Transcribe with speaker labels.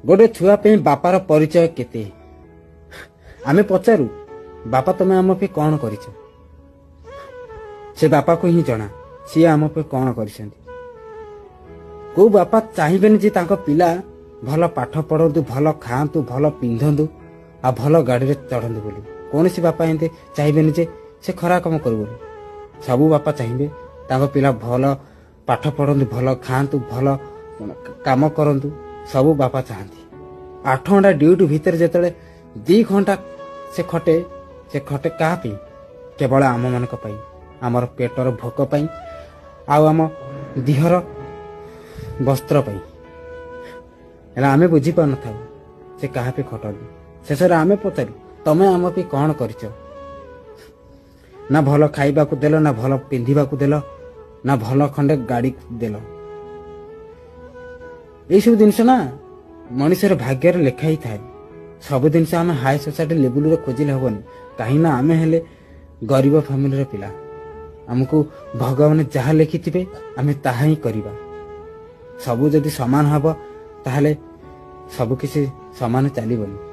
Speaker 1: गोटे छुआ पे बापार परिचय केते आमे पचारू बापा तुम आम पे कौन कर से बापा को ही जना सी आम पे कौन कर बापा चाहिए जे तांको पिला भल पाठ पढ़ु भल खातु भल पिंधु आ भल गाड़ी चढ़ु बोली कौन सी बापा एमती चाहिए जे से खरा कम करू बोली सबू बापा चाहिए तांको पिला भल पाठ पढ़ु भल खातु भल काम करंतु सबू बापा चाहती 8 घंटा ड्यूटी भितर जिते 2 घंटा से खटे क्या केवल आम मान आमर पेटर भोक पाई आम दिहर वस्त्र पाई आमे बुझी पार न से क्या खटलु शेष आमे पचारू तमें आम पे कौन कर ना भल खाइबा को देल ना भल पिंधिबा को देल ना भल खंडे गाड़ी देल ये सब जिनस ना मनुष्यर भाग्य लेखा ही थाए सब जिन आम हाई सोसाइटी लेवल रे खोजिले हेनी कहीं ना आमे हेले गरीब फैमिली पिला आमको भगवान जहाँ लिखिथे आम ताहा ही करवा सबू जदि सामान हम ताहले सब किसी सामान चलबनी।